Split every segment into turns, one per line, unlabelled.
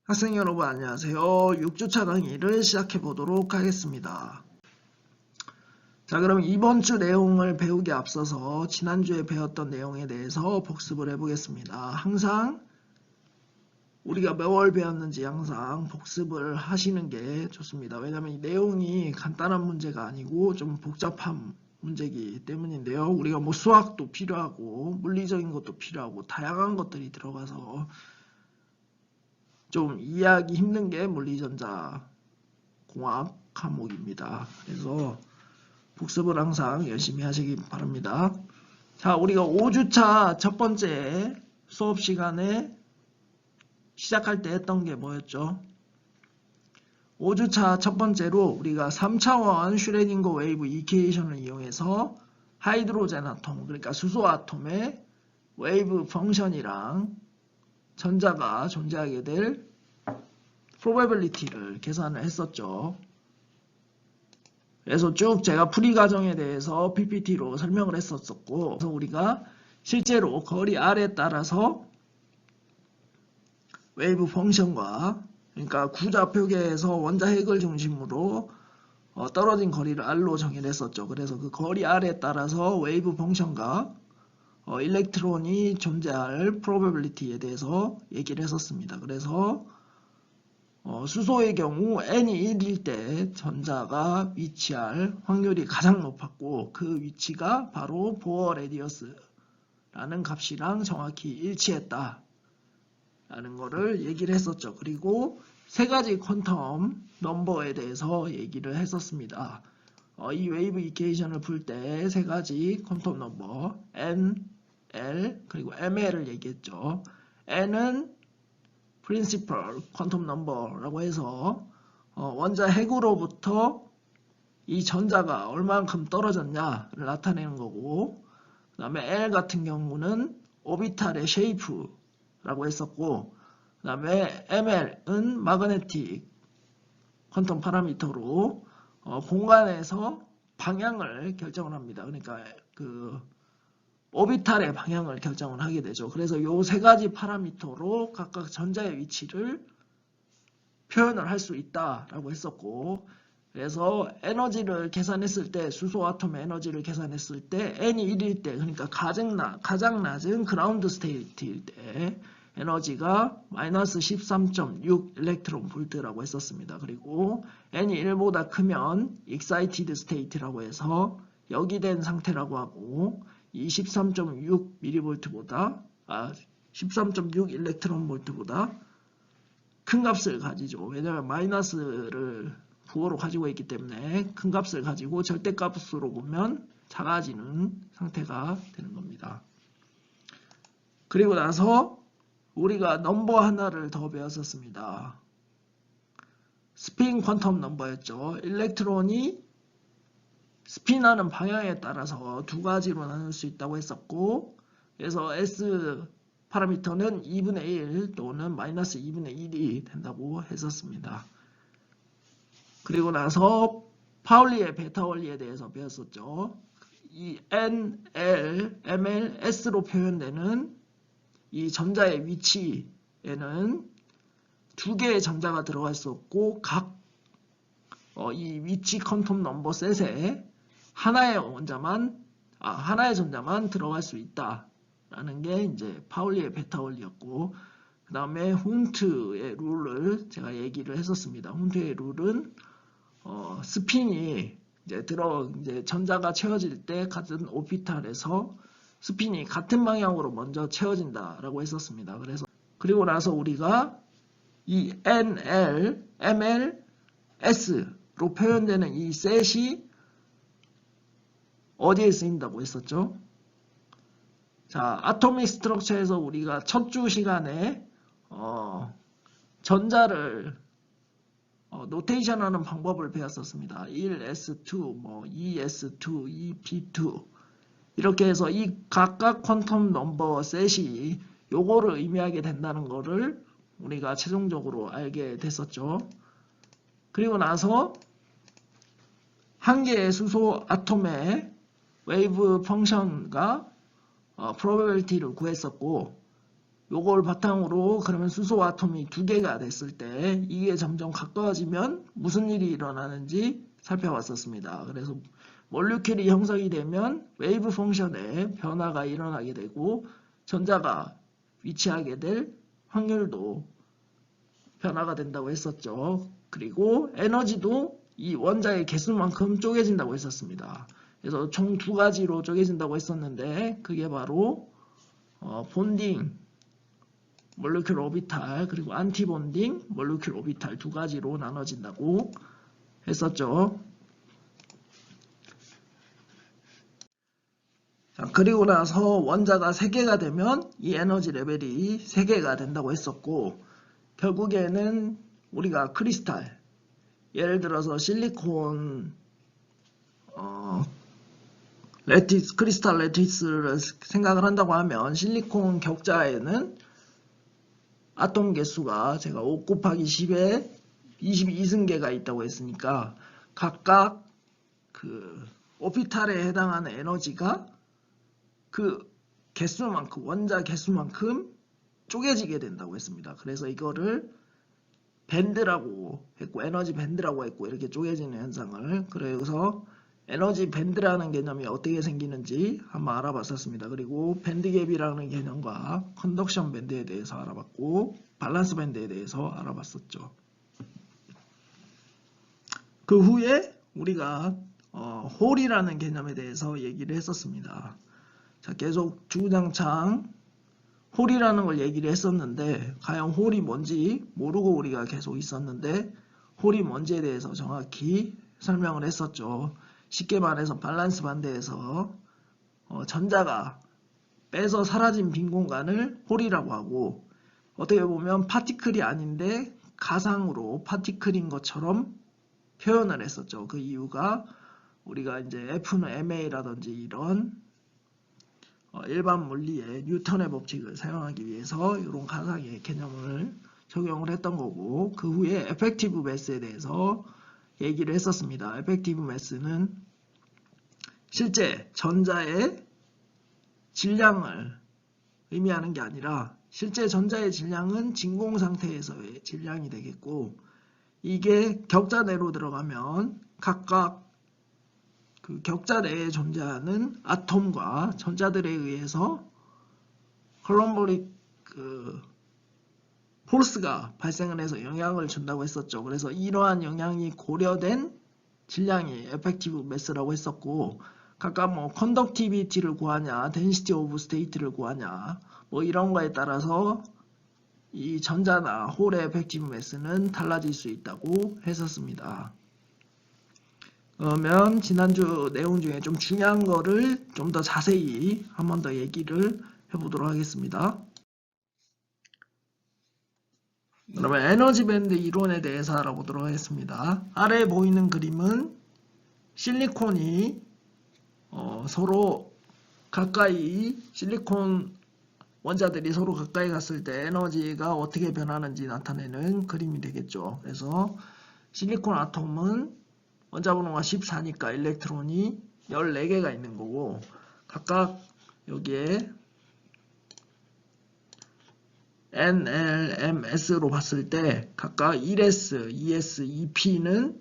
학생 여러분 안녕하세요. 6주차 강의를 시작해 보도록 하겠습니다. 자, 그럼 이번 주 내용을 배우기 앞서서 지난주에 배웠던 내용에 대해서 복습을 해보겠습니다. 항상 우리가 몇 월 배웠는지 항상 복습을 하시는 게 좋습니다. 왜냐하면 이 내용이 간단한 문제가 아니고 좀 복잡한 문제이기 때문인데요. 우리가 뭐 수학도 필요하고 물리적인 것도 필요하고 다양한 것들이 들어가서 좀 이해하기 힘든 게 물리전자 공학 과목입니다. 그래서 복습을 항상 열심히 하시기 바랍니다. 자, 우리가 5주차 첫 번째 수업 시간에 시작할 때 했던 게 뭐였죠? 5주차 첫 번째로 우리가 3차원 슈레딩거 웨이브 이퀘이션을 이용해서 하이드로젠 아톰, 그러니까 수소 아톰의 웨이브 펑션이랑 전자가 존재하게 될 probability를 계산을 했었죠. 그래서 쭉 제가 풀이 과정에 대해서 PPT로 설명을 했었고, 그래서 우리가 실제로 거리 R에 따라서 웨이브 펑션과, 그러니까 구좌표계에서 원자핵을 중심으로 떨어진 거리를 R로 정의를 했었죠. 그래서 그 거리 R에 따라서 웨이브 펑션과 일렉트론이 존재할 probability에 대해서 얘기를 했었습니다. 그래서 수소의 경우 n이 1일 때 전자가 위치할 확률이 가장 높았고 그 위치가 바로 보어 레디어스라는 값이랑 정확히 일치했다 라는 거를 얘기를 했었죠. 그리고 세 가지 퀀텀 넘버에 대해서 얘기를 했었습니다. 이 웨이브 이퀘이션을 풀 때 세 가지 퀀텀 넘버 n, l, 그리고 ml을 얘기했죠. n은 principal 퀀텀 넘버라고 해서 원자 핵으로부터 이 전자가 얼만큼 떨어졌냐를 나타내는 거고, 그 다음에 L 같은 경우는 오비탈의 쉐이프라고 했었고, 그 다음에 ML은 마그네틱 퀀텀 파라미터로 공간에서 방향을 결정을 합니다. 그러니까 그 오비탈의 방향을 결정을 하게 되죠. 그래서 이 세 가지 파라미터로 각각 전자의 위치를 표현을 할 수 있다라고 했었고, 그래서 에너지를 계산했을 때, 수소 아톰의 에너지를 계산했을 때 n이 1일 때, 그러니까 가장 낮은 그라운드 스테이트일 때 에너지가 마이너스 13.6 일렉트론 볼트라고 했었습니다. 그리고 n이 1보다 크면 excited state라고 해서 역이된 상태라고 하고, 이 13.6 mV보다 13.6 일렉트론 볼트보다 큰 값을 가지죠. 왜냐하면 마이너스를 부호로 가지고 있기 때문에 큰 값을 가지고 절대값으로 보면 작아지는 상태가 되는 겁니다. 그리고 나서 우리가 넘버 하나를 더 배웠었습니다. 스핀 퀀텀 넘버였죠. 일렉트론이 스핀하는 방향에 따라서 두 가지로 나눌 수 있다고 했었고, 그래서 S 파라미터는 2분의 1 또는 마이너스 2분의 1이 된다고 했었습니다. 그리고 나서 파울리의 베타 원리에 대해서 배웠었죠. 이 N, L, ML, S로 표현되는 이 전자의 위치에는 두 개의 전자가 들어가 있었고, 각 이 위치 퀀텀 넘버 셋에 하나의 전자만 들어갈 수 있다라는 게 이제 파울리의 베타 원리였고, 그 다음에 훈트의 룰을 제가 얘기를 했었습니다. 훈트의 룰은 스핀이 이제 전자가 채워질 때 같은 오피탈에서 스핀이 같은 방향으로 먼저 채워진다라고 했었습니다. 그리고 나서 우리가 이 NL, ML, S로 표현되는 이 셋이 어디에 쓰인다고 했었죠? 자, 아토믹 스트럭처에서 우리가 첫 주 시간에 전자를 노테이션하는 방법을 배웠었습니다. 1s2, 뭐 2s2, 2p2 이렇게 해서 이 각각 퀀텀 넘버 셋이 요거를 의미하게 된다는 거를 우리가 최종적으로 알게 됐었죠. 그리고 나서 한 개의 수소 아톰의 웨이브 펑션과 probability를 구했었고, 요걸 바탕으로 그러면 수소 아톰이 2개가 됐을 때 이게 점점 가까워지면 무슨 일이 일어나는지 살펴봤었습니다. 그래서 몰리큘이 형성이 되면 웨이브 펑션에 변화가 일어나게 되고 전자가 위치하게 될 확률도 변화가 된다고 했었죠. 그리고 에너지도 이 원자의 개수만큼 쪼개진다고 했었습니다. 그래서 총 2가지로 쪼개진다고 했었는데 그게 바로 본딩 몰리큘 오비탈 그리고 안티본딩 몰리큘 오비탈 2가지로 나눠진다고 했었죠. 자, 그리고 나서 원자가 3개가 되면 이 에너지 레벨이 3개가 된다고 했었고 결국에는 우리가 크리스탈 예를 들어서 실리콘 레티스, 크리스탈 레티스를 생각을 한다고 하면 실리콘 격자에는 아톰 개수가 제가 5 곱하기 10에 22승계가 있다고 했으니까 각각 그 오피탈에 해당하는 에너지가 그 개수만큼 원자 개수만큼 쪼개지게 된다고 했습니다. 그래서 이거를 밴드라고 했고 에너지 밴드라고 했고 이렇게 쪼개지는 현상을 그래서 에너지 밴드라는 개념이 어떻게 생기는지 한번 알아봤었습니다. 그리고 밴드갭이라는 개념과 컨덕션 밴드에 대해서 알아봤고 밸런스 밴드에 대해서 알아봤었죠. 그 후에 우리가 홀이라는 개념에 대해서 얘기를 했었습니다. 자, 계속 주구장창 홀이라는 걸 얘기를 했었는데 과연 홀이 뭔지 모르고 우리가 계속 있었는데 홀이 뭔지에 대해서 정확히 설명을 했었죠. 쉽게 말해서 밸런스 반대에서 전자가 빼서 사라진 빈 공간을 홀이라고 하고 어떻게 보면 파티클이 아닌데 가상으로 파티클인 것처럼 표현을 했었죠. 그 이유가 우리가 이제 F는 ma라든지 이런 일반 물리의 뉴턴의 법칙을 사용하기 위해서 이런 가상의 개념을 적용을 했던 거고 그 후에 에펙티브 매스에 대해서 얘기를 했었습니다. 에펙티브 매스는 실제 전자의 질량을 의미하는 게 아니라 실제 전자의 질량은 진공 상태에서의 질량이 되겠고 이게 격자 내로 들어가면 각각 그 격자 내에 존재하는 아톰과 전자들에 의해서 콜럼버릭 포스가 발생을 해서 영향을 준다고 했었죠. 그래서 이러한 영향이 고려된 질량이 에펙티브 매스라고 했었고 각각 뭐 컨덕티비티를 구하냐, 덴시티 오브 스테이트를 구하냐 뭐 이런 거에 따라서 이 전자나 홀의 에펙티브 매스는 달라질 수 있다고 했었습니다. 그러면 지난주 내용 중에 좀 중요한 거를 좀 더 자세히 한 번 더 얘기를 해보도록 하겠습니다. 그러면 에너지 밴드 이론에 대해서 알아보도록 하겠습니다. 아래에 보이는 그림은 실리콘이 서로 가까이 실리콘 원자들이 서로 가까이 갔을 때 에너지가 어떻게 변하는지 나타내는 그림이 되겠죠. 그래서 실리콘 아톰은 원자 번호가 14니까 일렉트론이 14개가 있는 거고 각각 여기에 N, L, M, S로 봤을 때 각각 1S, 2S, 2P는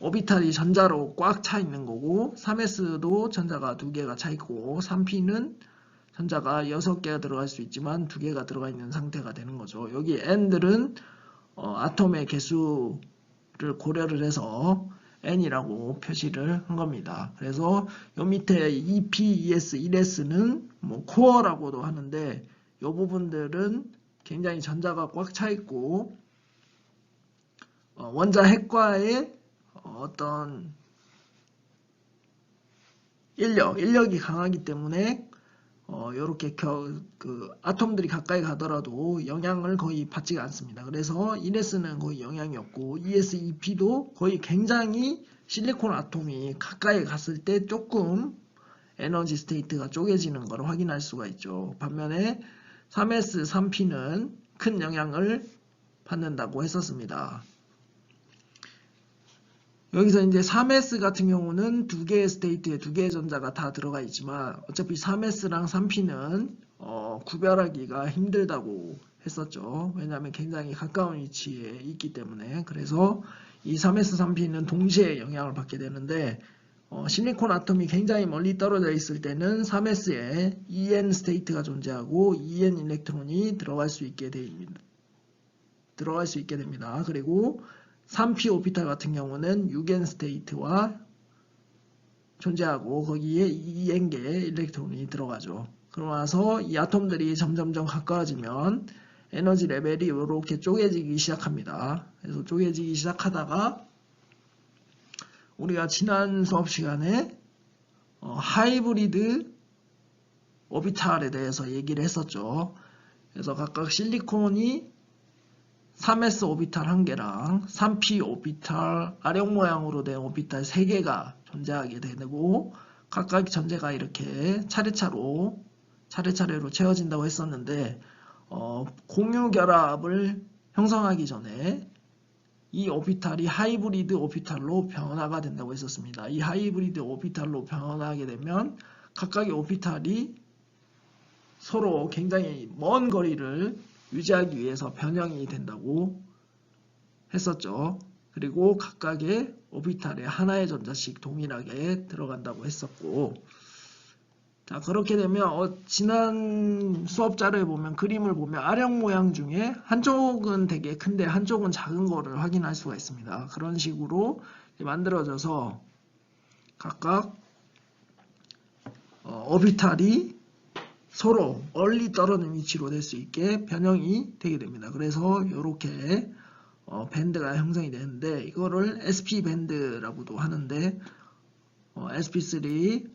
오비탈이 전자로 꽉 차 있는 거고 3S도 전자가 2개가 차 있고 3P는 전자가 6개가 들어갈 수 있지만 2개가 들어가 있는 상태가 되는 거죠. 여기 N들은 아톰의 개수를 고려를 해서 N이라고 표시를 한 겁니다. 그래서 요 밑에 2P, 2S, 1S는 뭐 코어라고도 하는데 이 부분들은 굉장히 전자가 꽉 차 있고 원자 핵과의 어떤 인력이 강하기 때문에 이렇게 아톰들이 가까이 가더라도 영향을 거의 받지가 않습니다. 그래서 1S는 거의 영향이 없고 2S, 2P도 거의 굉장히 실리콘 아톰이 가까이 갔을 때 조금 에너지 스테이트가 쪼개지는 걸 확인할 수가 있죠. 반면에 3S, 3P는 큰 영향을 받는다고 했었습니다. 여기서 이제 3S 같은 경우는 2개의 스테이트에 2개의 전자가 다 들어가 있지만 어차피 3S랑 3P는 구별하기가 힘들다고 했었죠. 왜냐하면 굉장히 가까운 위치에 있기 때문에. 그래서 이 3s3p는 동시에 영향을 받게 되는데 실리콘 아톰이 굉장히 멀리 떨어져 있을 때는 3s에 En 스테이트가 존재하고 En 일렉트론이 들어갈 수 있게 됩니다. 그리고 3p 오비탈 같은 경우는 6n 스테이트와 존재하고 거기에 2n개의 일렉트론이 들어가죠. 그러고 나서 이 아톰들이 점점점 가까워지면 에너지 레벨이 이렇게 쪼개지기 시작합니다. 그래서 쪼개지기 시작하다가 우리가 지난 수업 시간에 하이브리드 오비탈에 대해서 얘기를 했었죠. 그래서 각각 실리콘이 3s 오비탈 1개랑 3p 오비탈 아령 모양으로 된 오비탈 3개가 존재하게 되고 각각 전제가 이렇게 차례차례로 채워진다고 했었는데 공유 결합을 형성하기 전에 이 오비탈이 하이브리드 오비탈로 변화가 된다고 했었습니다. 이 하이브리드 오비탈로 변화하게 되면 각각의 오비탈이 서로 굉장히 먼 거리를 유지하기 위해서 변형이 된다고 했었죠. 그리고 각각의 오비탈에 하나의 전자씩 동일하게 들어간다고 했었고, 자, 그렇게 되면 지난 수업 자료에 보면 그림을 보면 아령 모양 중에 한쪽은 되게 큰데 한쪽은 작은 거를 확인할 수가 있습니다. 그런 식으로 만들어져서 각각 오비탈이 서로 멀리 떨어진 위치로 될 수 있게 변형이 되게 됩니다. 그래서 이렇게 밴드가 형성이 되는데 이거를 SP 밴드라고도 하는데 SP3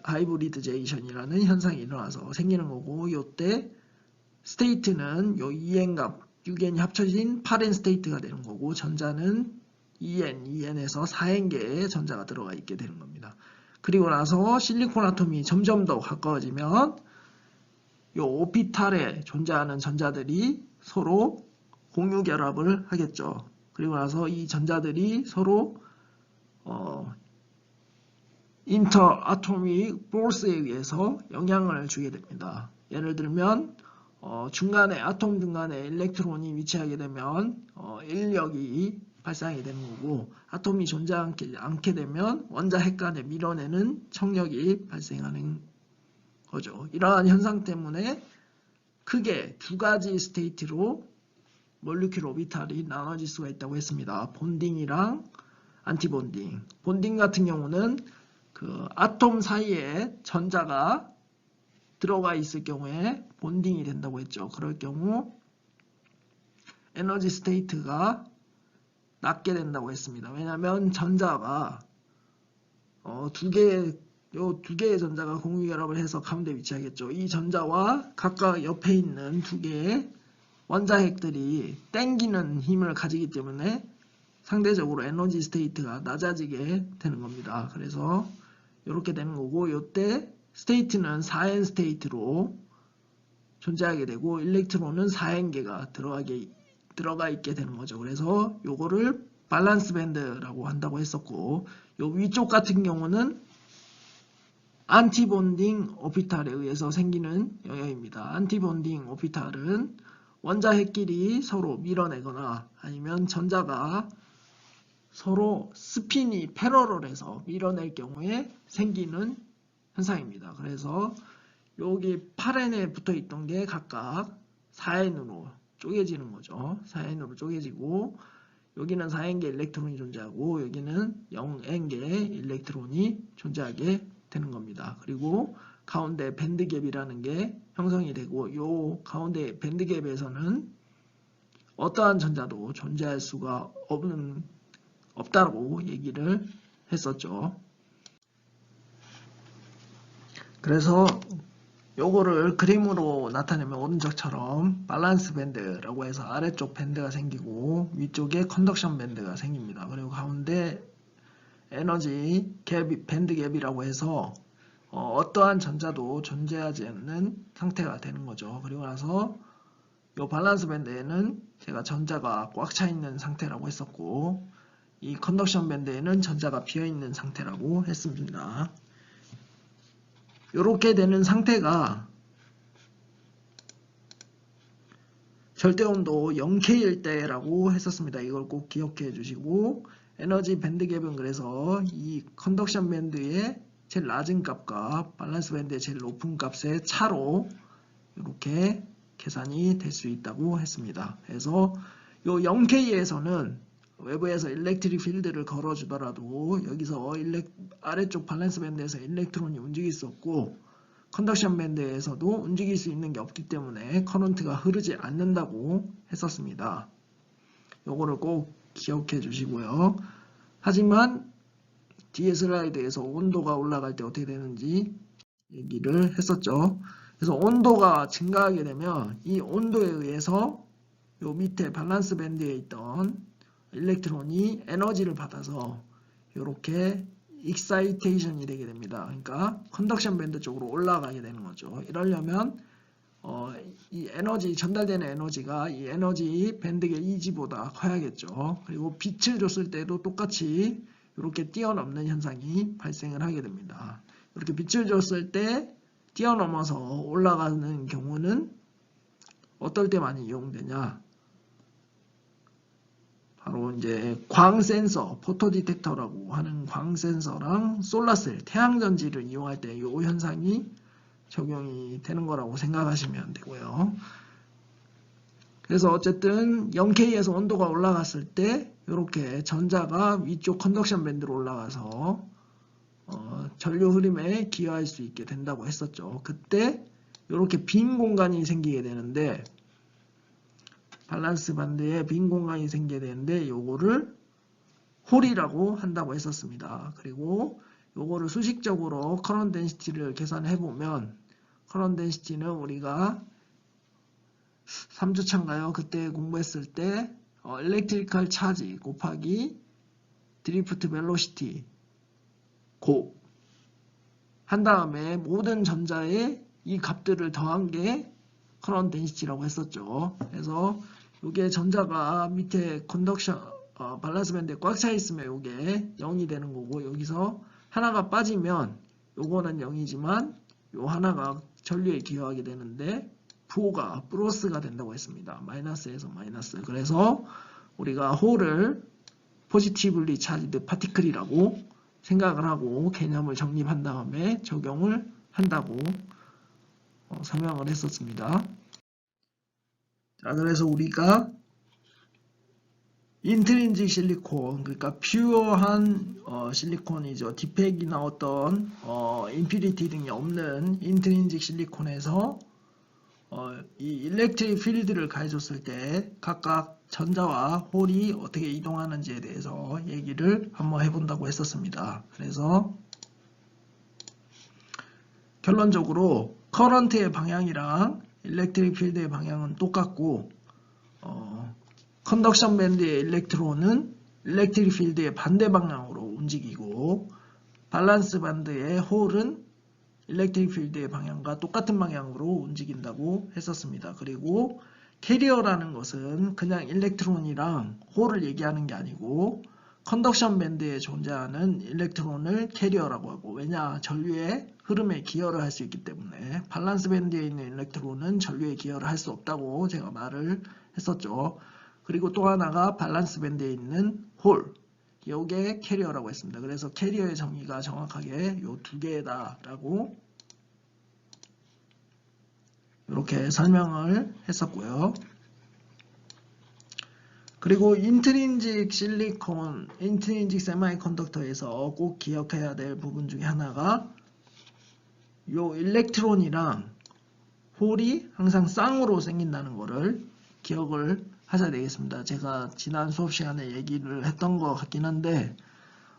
하이브리드제이션이라는 현상이 일어나서 생기는 거고, 요때 스테이트는 요 2n과 6n이 합쳐진 8n 스테이트가 되는 거고, 전자는 2n에서 4n개의 전자가 들어가 있게 되는 겁니다. 그리고 나서 실리콘 아톰이 점점 더 가까워지면 요 오비탈에 존재하는 전자들이 서로 공유 결합을 하겠죠. 그리고 나서 이 전자들이 서로 인터 아토믹 포스에 의해서 영향을 주게 됩니다. 예를 들면 중간에 아톰 중간에 일렉트론이 위치하게 되면 인력이 발생하게 되는 거고, 아톰이 존재하지 않게 되면 원자 핵 간에 밀어내는 청력이 발생하는 거죠. 이러한 현상 때문에 크게 두 가지 스테이트로 몰리큘 오비탈이 나눠질 수가 있다고 했습니다. 본딩이랑 안티본딩. 본딩 같은 경우는 그 아톰 사이에 전자가 들어가 있을 경우에 본딩이 된다고 했죠. 그럴 경우 에너지 스테이트가 낮게 된다고 했습니다. 왜냐하면 전자가 두 개의 전자가 공유 결합을 해서 가운데 위치하겠죠. 이 전자와 각각 옆에 있는 두 개의 원자핵들이 땡기는 힘을 가지기 때문에 상대적으로 에너지 스테이트가 낮아지게 되는 겁니다. 그래서 이렇게 되는 거고, 이때 스테이트는 4n 스테이트로 존재하게 되고 일렉트론은 4n개가 들어가 있게 되는 거죠. 그래서 요거를 밸런스 밴드라고 한다고 했었고, 요 위쪽 같은 경우는 안티본딩 오비탈에 의해서 생기는 영역입니다. 안티본딩 오비탈은 원자핵끼리 서로 밀어내거나 아니면 전자가 서로 스핀이 패러럴해서 밀어낼 경우에 생기는 현상입니다. 그래서 여기 8n에 붙어 있던 게 각각 4n으로 쪼개지는 거죠. 4n으로 쪼개지고, 여기는 4n개 일렉트론이 존재하고 여기는 0n개 일렉트론이 존재하게 되는 겁니다. 그리고 가운데 밴드갭이라는 게 형성이 되고, 요 가운데 밴드갭에서는 어떠한 전자도 존재할 수가 없다고 얘기를 했었죠. 그래서 요거를 그림으로 나타내면 오른쪽처럼 밸런스 밴드라고 해서 아래쪽 밴드가 생기고 위쪽에 컨덕션 밴드가 생깁니다. 그리고 가운데 에너지 갭, 밴드 갭이라고 해서 어떠한 전자도 존재하지 않는 상태가 되는 거죠. 그리고 나서 이 밸런스 밴드에는 제가 전자가 꽉 차 있는 상태라고 했었고, 이 컨덕션 밴드에는 전자가 비어 있는 상태라고 했습니다. 이렇게 되는 상태가 절대온도 0K일 때라고 했었습니다. 이걸 꼭 기억해 주시고, 에너지 밴드 갭은 그래서 이 컨덕션 밴드의 제일 낮은 값과 밸런스 밴드의 제일 높은 값의 차로 이렇게 계산이 될 수 있다고 했습니다. 그래서 이 0K에서는 외부에서 일렉트릭 필드를 걸어주더라도 여기서 아래쪽 밸런스 밴드에서 일렉트론이 움직일 수 없고 컨덕션 밴드에서도 움직일 수 있는 게 없기 때문에 커런트가 흐르지 않는다고 했었습니다. 요거를 꼭 기억해 주시고요. 하지만 뒤에 슬라이드에서 온도가 올라갈 때 어떻게 되는지 얘기를 했었죠. 그래서 온도가 증가하게 되면 이 온도에 의해서 요 밑에 밸런스 밴드에 있던 일렉트론이 에너지를 받아서 이렇게 익사이테이션이 되게 됩니다. 그러니까 컨덕션 밴드 쪽으로 올라가게 되는 거죠. 이러려면 이 에너지 전달되는 에너지가 이 에너지 밴드의 이지보다 커야겠죠. 그리고 빛을 줬을 때도 똑같이 이렇게 뛰어넘는 현상이 발생을 하게 됩니다. 이렇게 빛을 줬을 때 뛰어넘어서 올라가는 경우는 어떨 때 많이 이용되냐? 바로 이제 광 센서, 포토 디텍터라고 하는 광 센서랑 솔라셀, 태양전지를 이용할 때 이 현상이 적용이 되는 거라고 생각하시면 되고요. 그래서 어쨌든 0K에서 온도가 올라갔을 때 이렇게 전자가 위쪽 컨덕션 밴드로 올라가서 전류 흐름에 기여할 수 있게 된다고 했었죠. 그때 이렇게 빈 공간이 생기게 되는데 밸런스 밴드에 빈 공간이 생기게 되는데 요거를 홀이라고 한다고 했었습니다. 그리고 요거를 수식적으로 커런트 덴시티를 계산해 보면 커런트 덴시티는 우리가 3주차인가요? 그때 공부했을 때 일렉트리컬 차지 곱하기 드리프트 벨로시티 곱 한 다음에 모든 전자의 이 값들을 더한 게 커런트 덴시티라고 했었죠. 그래서 이게 전자가 밑에 컨덕션 밸런스 밴드에 꽉 차 있으면 이게 0이 되는 거고 여기서 하나가 빠지면 요거는 0이지만 요 하나가 전류에 기여하게 되는데 부호가 플러스가 된다고 했습니다. 마이너스에서 마이너스. 그래서 우리가 홀을 포지티블리 차지드 파티클이라고 생각을 하고 개념을 정립한 다음에 적용을 한다고 설명을 했었습니다. 자, 그래서 우리가 인트린직 실리콘, 그러니까 퓨어한 실리콘이죠. 디펙이나 어떤 임퓨리티 등이 없는 인트린직 실리콘에서 이 일렉트릭 필드를 가해줬을 때 각각 전자와 홀이 어떻게 이동하는지에 대해서 얘기를 한번 해본다고 했었습니다. 그래서 결론적으로 커런트의 방향이랑 일렉트릭 필드의 방향은 똑같고 컨덕션 밴드의 일렉트론은 일렉트릭 필드의 반대 방향으로 움직이고 밸런스 밴드의 홀은 일렉트릭 필드의 방향과 똑같은 방향으로 움직인다고 했었습니다. 그리고 캐리어라는 것은 그냥 일렉트론이랑 홀을 얘기하는 게 아니고 컨덕션 밴드에 존재하는 일렉트론을 캐리어라고 하고 왜냐 전류의 흐름에 기여를 할 수 있기 때문에 밸런스 밴드에 있는 일렉트론은 전류에 기여를 할 수 없다고 제가 말을 했었죠. 그리고 또 하나가 밸런스 밴드에 있는 홀 요게 캐리어라고 했습니다. 그래서 캐리어의 정의가 정확하게 요 두 개다라고 이렇게 설명을 했었고요. 그리고 인트린직 실리콘, 인트린직 세마이컨덕터에서 꼭 기억해야 될 부분 중에 하나가 요 일렉트론이랑 홀이 항상 쌍으로 생긴다는 거를 기억을 하셔야 되겠습니다. 제가 지난 수업 시간에 얘기를 했던 것 같긴 한데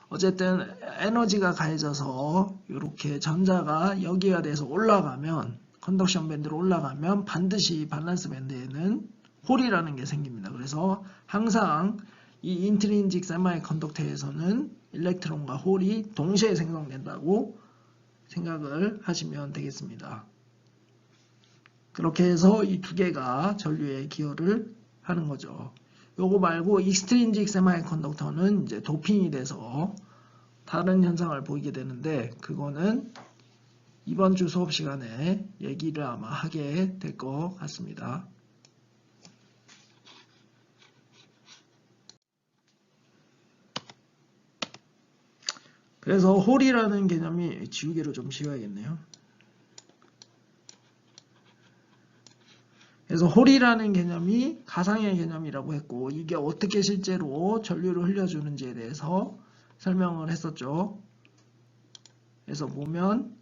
어쨌든 에너지가 가해져서 이렇게 전자가 여기가 돼서 올라가면 컨덕션 밴드로 올라가면 반드시 밸런스 밴드에는 홀이라는 게 생깁니다. 그래서 항상 이 인트린직 세마이컨덕터에서는 일렉트론과 홀이 동시에 생성된다고 생각을 하시면 되겠습니다. 그렇게 해서 이 두 개가 전류에 기여를 하는 거죠. 요거 말고 익스트린직 세마이컨덕터는 이제 도핑이 돼서 다른 현상을 보이게 되는데 그거는 이번 주 수업 시간에 얘기를 아마 하게 될 것 같습니다. 그래서 홀이라는 개념이 지우개로 좀 지워야겠네요. 그래서 홀이라는 개념이 가상의 개념이라고 했고, 이게 어떻게 실제로 전류를 흘려주는지에 대해서 설명을 했었죠. 그래서 보면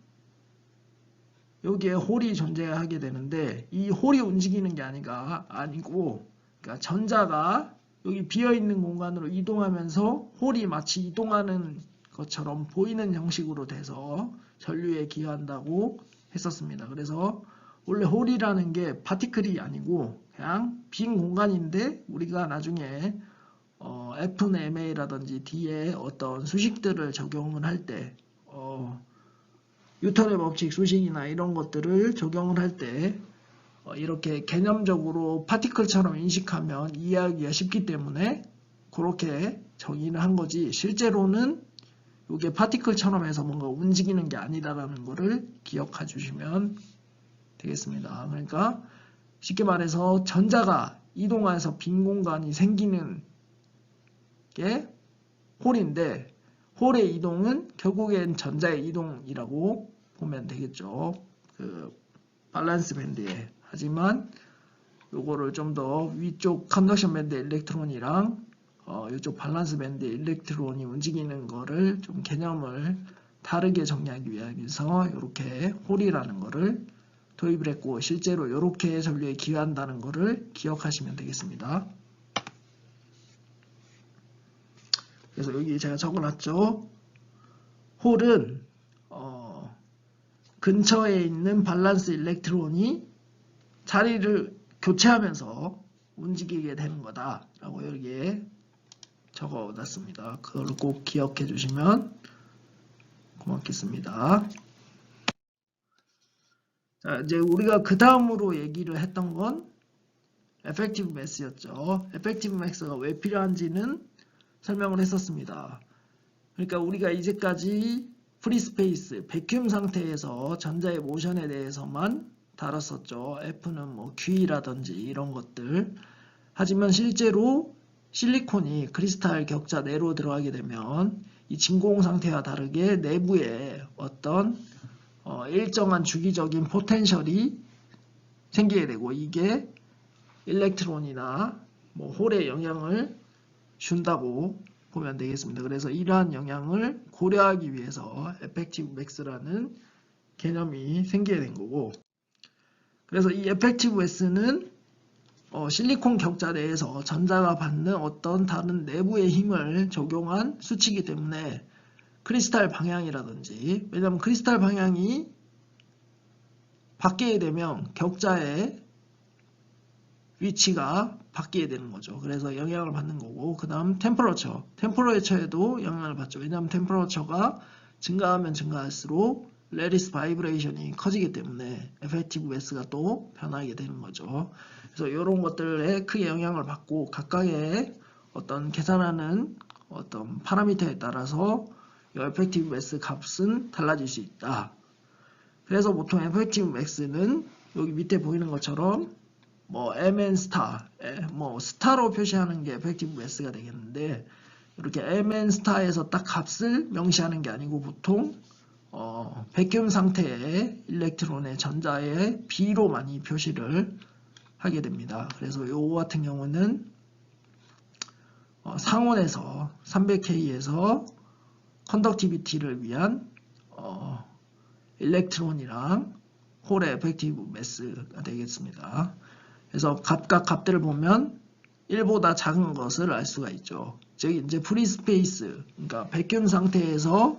여기에 홀이 존재하게 되는데, 이 홀이 움직이는 게 아니고, 그러니까 전자가 여기 비어있는 공간으로 이동하면서 홀이 마치 이동하는 것처럼 보이는 형식으로 돼서 전류에 기여한다고 했었습니다. 그래서 원래 홀이라는 게 파티클이 아니고 그냥 빈 공간인데, 우리가 나중에 F는 D에 어떤 수식들을 적용을 할 때, 뉴턴의 법칙 수식이나 이런 것들을 적용을 할 때 이렇게 개념적으로 파티클처럼 인식하면 이해하기가 쉽기 때문에 그렇게 정의를 한 거지, 실제로는 이게 파티클처럼 해서 뭔가 움직이는 게 아니다라는 거를 기억해 주시면 되겠습니다. 그러니까 쉽게 말해서 전자가 이동해서 빈 공간이 생기는 게 홀인데, 홀의 이동은 결국엔 전자의 이동이라고 보면 되겠죠. 그 밸런스 밴드에. 하지만 요거를 좀 더 위쪽 컨덕션 밴드 일렉트론이랑 이쪽 밸런스 밴드 일렉트론이 움직이는 거를 좀 개념을 다르게 정리하기 위해서 이렇게 홀이라는 거를 도입을 했고, 실제로 이렇게 전류에 기여한다는 거를 기억하시면 되겠습니다. 그래서 여기 제가 적어놨죠. 홀은 근처에 있는 밸런스 일렉트론이 자리를 교체하면서 움직이게 되는 거다 라고 여기에 적어놨습니다. 그걸 꼭 기억해 주시면 고맙겠습니다. 자, 이제 우리가 그 다음으로 얘기를 했던 건 에펙티브 매스였죠. 에펙티브 매스가 왜 필요한지는 설명을 했었습니다. 그러니까 우리가 이제까지 프리스페이스, 백큐um 상태에서 전자의 모션에 대해서만 다뤘었죠. F는 뭐 Q라든지 이런 것들. 하지만 실제로 실리콘이 크리스탈 격자 내로 들어가게 되면 이 진공 상태와 다르게 내부에 어떤 일정한 주기적인 포텐셜이 생기게 되고, 이게 일렉트론이나 뭐 홀에 영향을 준다고 보면 되겠습니다. 그래서 이러한 영향을 고려하기 위해서 에펙티브 맥스라는 개념이 생기게 된 거고, 그래서 이 에펙티브 매스는 실리콘 격자 내에서 전자가 받는 어떤 다른 내부의 힘을 적용한 수치이기 때문에 크리스탈 방향이라든지, 왜냐하면 크리스탈 방향이 바뀌게 되면 격자의 위치가 바뀌게 되는 거죠. 그래서 영향을 받는 거고, 그 다음 템퍼러처에도 영향을 받죠. 왜냐하면 템퍼러처가 증가하면 증가할수록 레디스 바이브레이션이 커지기 때문에 에펙티브 매스가 또 변하게 되는 거죠. 그래서 이런 것들에 크게 영향을 받고, 각각의 어떤 계산하는 어떤 파라미터에 따라서 이 에펙티브 매스 값은 달라질 수 있다. 그래서 보통 에펙티브 매스는 여기 밑에 보이는 것처럼 뭐 mn 스타, 뭐 스타로 표시하는 게 에펙티브 매스가 되겠는데, 이렇게 mn 스타에서 딱 값을 명시하는 게 아니고 보통 백큐um 상태의 일렉트론의 전자의 B로 많이 표시를 하게 됩니다. 그래서 요거 같은 경우는 상온에서 300K에서 컨덕티비티를 위한 일렉트론이랑 홀의 에펙티브 매스가 되겠습니다. 그래서 각각 값들을 보면 1보다 작은 것을 알 수가 있죠. 즉 이제 프리스페이스, 그러니까 백큐um 상태에서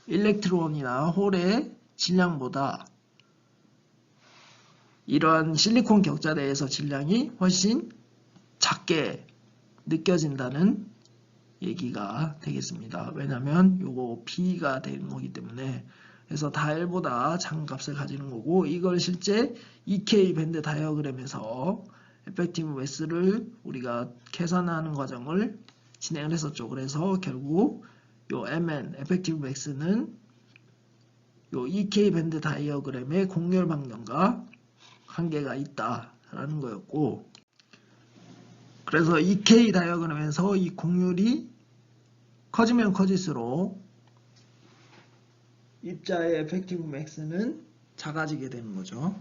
일렉트론이나 홀의 질량보다 이러한 실리콘 격자 내에서 질량이 훨씬 작게 느껴진다는 얘기가 되겠습니다. 왜냐하면 요거 B가 되는 거기 때문에. 그래서 다 1보다 작은 값을 가지는 거고, 이걸 실제 EK 밴드 다이어그램에서 에펙티브 매스를 우리가 계산하는 과정을 진행을 했었죠. 그래서 결국 요 MN 에펙티브 매스는 요 EK 밴드 다이어그램의 곡률 방정과 한계가 있다라는 거였고, 그래서 EK 다이어그램에서 이 곡률이 커지면 커질수록 입자의 에펙티브 맥스는 작아지게 되는 거죠.